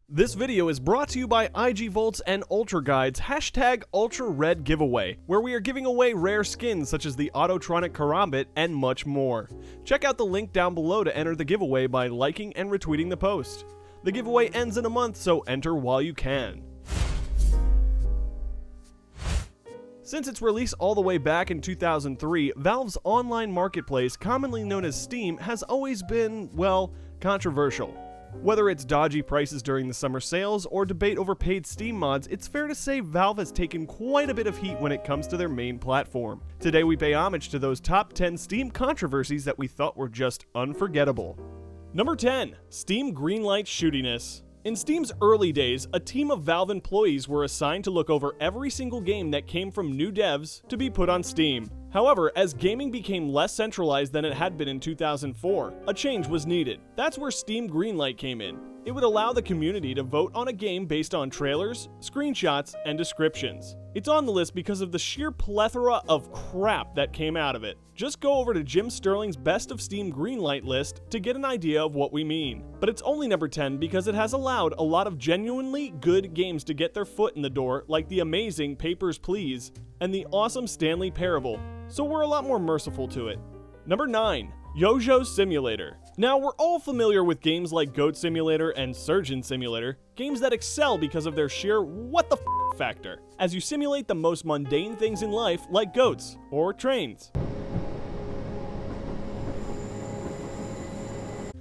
This video is brought to you by IG Volts and Ultra Guide's Ultra Red giveaway, where we are giving away rare skins such as the Autotronic Karambit and much more. Check out the link down below to enter the giveaway by liking and retweeting the post. The giveaway ends in a month, so enter while you can. Since its release all the way back in 2003, Valve's online marketplace, commonly known as Steam, has always been, well, controversial. Whether it's dodgy prices during the summer sales or debate over paid Steam mods, it's fair to say Valve has taken quite a bit of heat when it comes to their main platform. Today we pay homage to those top 10 Steam controversies that we thought were just unforgettable. Number 10. Steam Greenlight Shootiness. In Steam's early days, a team of Valve employees were assigned to look over every single game that came from new devs to be put on Steam. However, as gaming became less centralized than it had been in 2004, a change was needed. That's where Steam Greenlight came in. It would allow the community to vote on a game based on trailers, screenshots, and descriptions. It's on the list because of the sheer plethora of crap that came out of it. Just go over to Jim Sterling's Best of Steam Greenlight list to get an idea of what we mean. But it's only number 10 because it has allowed a lot of genuinely good games to get their foot in the door, like the amazing Papers, Please and the awesome Stanley Parable. So we're a lot more merciful to it. Number 9. YOWJO Simulator. Now, we're all familiar with games like Goat Simulator and Surgeon Simulator, games that excel because of their sheer what the f factor, as you simulate the most mundane things in life like goats or trains.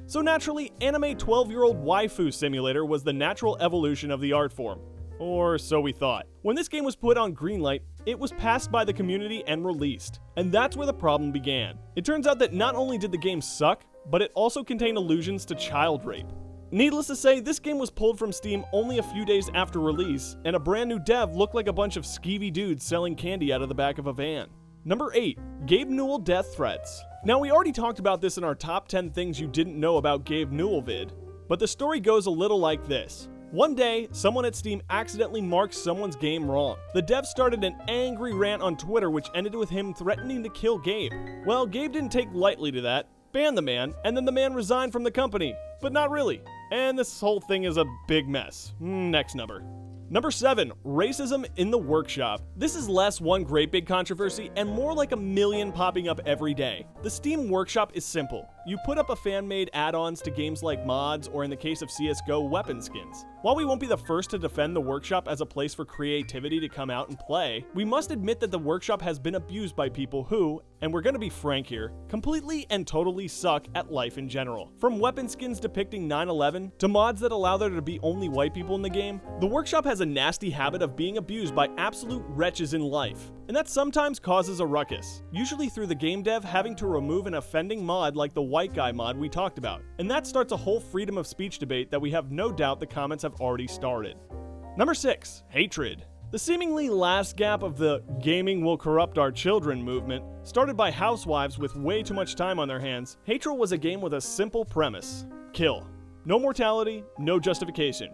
So naturally, anime 12-year-old waifu simulator was the natural evolution of the art form. Or so we thought. When this game was put on Greenlight, it was passed by the community and released. And that's where the problem began. It turns out that not only did the game suck, but it also contained allusions to child rape. Needless to say, this game was pulled from Steam only a few days after release, and a brand new dev looked like a bunch of skeevy dudes selling candy out of the back of a van. Number 8. Gabe Newell Death Threats. Now, we already talked about this in our top 10 things you didn't know about Gabe Newell vid, but the story goes a little like this. One day, someone at Steam accidentally marked someone's game wrong. The dev started an angry rant on Twitter which ended with him threatening to kill Gabe. Well, Gabe didn't take lightly to that, banned the man, and then the man resigned from the company. But not really. And this whole thing is a big mess. Next number. Number 7. Racism in the workshop. This is less one great big controversy and more like a million popping up every day. The Steam workshop is simple. You put up a fan-made add-ons to games like mods, or in the case of CSGO, weapon skins. While we won't be the first to defend the workshop as a place for creativity to come out and play, we must admit that the workshop has been abused by people who, and we're gonna be frank here, completely and totally suck at life in general. From weapon skins depicting 9/11 to mods that allow there to be only white people in the game, the workshop has a nasty habit of being abused by absolute wretches in life. And that sometimes causes a ruckus, usually through the game dev having to remove an offending mod like the white guy mod we talked about. And that starts a whole freedom of speech debate that we have no doubt the comments have already started. Number 6. Hatred. The seemingly last gap of the gaming will corrupt our children movement, started by housewives with way too much time on their hands, Hatred was a game with a simple premise. Kill. No mortality, no justification.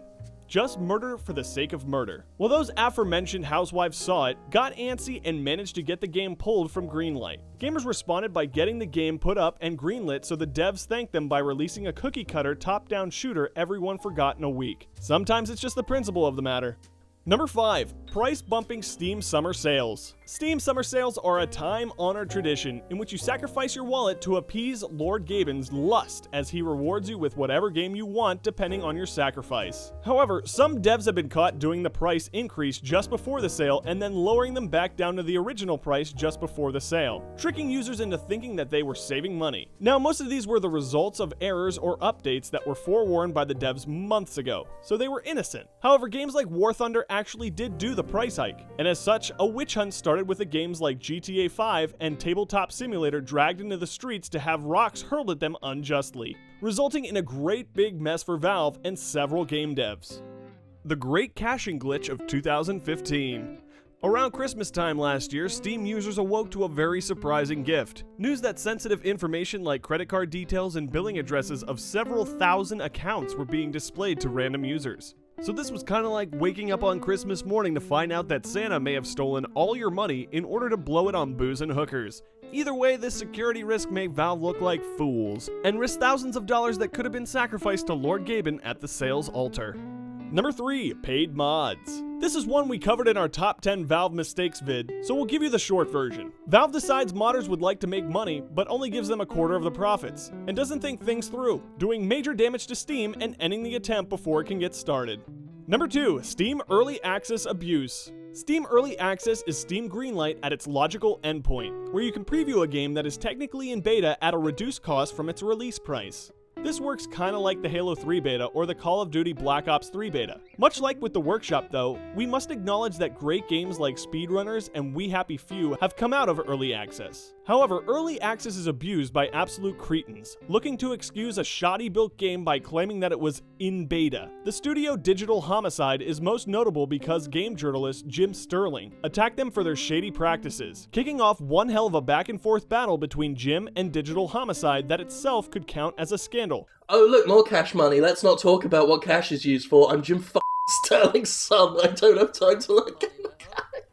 Just murder for the sake of murder. Well, those aforementioned housewives saw it, got antsy, and managed to get the game pulled from Greenlight. Gamers responded by getting the game put up and greenlit, so the devs thanked them by releasing a cookie-cutter top-down shooter everyone forgot in a week. Sometimes it's just the principle of the matter. Number 5. Price-bumping Steam Summer Sales. Steam Summer Sales are a time-honored tradition in which you sacrifice your wallet to appease Lord Gaben's lust as he rewards you with whatever game you want depending on your sacrifice. However, some devs have been caught doing the price increase just before the sale and then lowering them back down to the original price just before the sale, tricking users into thinking that they were saving money. Now, most of these were the results of errors or updates that were forewarned by the devs months ago, so they were innocent. However, games like War Thunder actually did do the price hike, and as such, a witch hunt started with the games like GTA 5 and Tabletop Simulator dragged into the streets to have rocks hurled at them unjustly, resulting in a great big mess for Valve and several game devs. The Great Caching Glitch of 2015. Around Christmas time last year, Steam users awoke to a very surprising gift. News that sensitive information like credit card details and billing addresses of several thousand accounts were being displayed to random users. So this was kind of like waking up on Christmas morning to find out that Santa may have stolen all your money in order to blow it on booze and hookers. Either way, this security risk made Valve look like fools, and risk thousands of dollars that could have been sacrificed to Lord Gaben at the sales altar. Number 3. Paid mods. This is one we covered in our top 10 Valve mistakes vid, so we'll give you the short version. Valve decides modders would like to make money, but only gives them a quarter of the profits, and doesn't think things through, doing major damage to Steam and ending the attempt before it can get started. Number 2. Steam Early Access abuse. Steam Early Access is Steam Greenlight at its logical endpoint, where you can preview a game that is technically in beta at a reduced cost from its release price. This works kinda like the Halo 3 beta or the Call of Duty Black Ops 3 beta. Much like with the workshop though, we must acknowledge that great games like Speedrunners and We Happy Few have come out of early access. However, early access is abused by absolute cretins, looking to excuse a shoddy built game by claiming that it was in beta. The studio Digital Homicide is most notable because game journalist Jim Sterling attacked them for their shady practices, kicking off one hell of a back and forth battle between Jim and Digital Homicide that itself could count as a scandal. Oh look, more cash money. Let's not talk about what cash is used for. I'm Jim Sterling's son. I don't have time to learn game mechanics.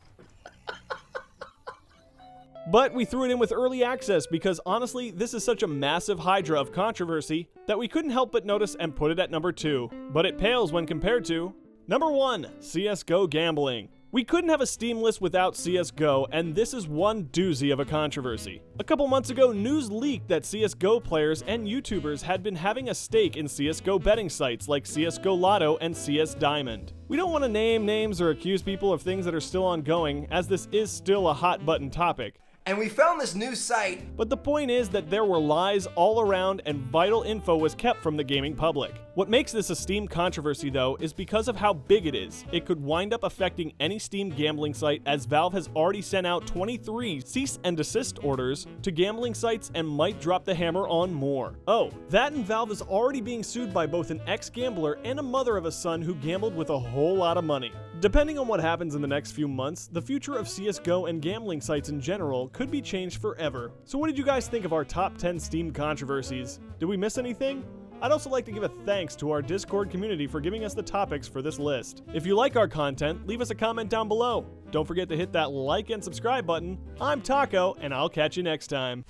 But we threw it in with early access because honestly, this is such a massive hydra of controversy that we couldn't help but notice and put it at number 2. But it pales when compared to number 1, CSGO gambling. We couldn't have a Steam list without CSGO, and this is one doozy of a controversy. A couple months ago, news leaked that CSGO players and YouTubers had been having a stake in CSGO betting sites like CSGO Lotto and CS Diamond. We don't want to name names or accuse people of things that are still ongoing, as this is still a hot button topic. And we found this new site. But the point is that there were lies all around and vital info was kept from the gaming public. What makes this a Steam controversy though is because of how big it is. It could wind up affecting any Steam gambling site, as Valve has already sent out 23 cease and desist orders to gambling sites and might drop the hammer on more. Oh, that and Valve is already being sued by both an ex-gambler and a mother of a son who gambled with a whole lot of money. Depending on what happens in the next few months, the future of CSGO and gambling sites in general could be changed forever. So what did you guys think of our top 10 Steam controversies? Did we miss anything? I'd also like to give a thanks to our Discord community for giving us the topics for this list. If you like our content, leave us a comment down below. Don't forget to hit that like and subscribe button. I'm Taco, and I'll catch you next time.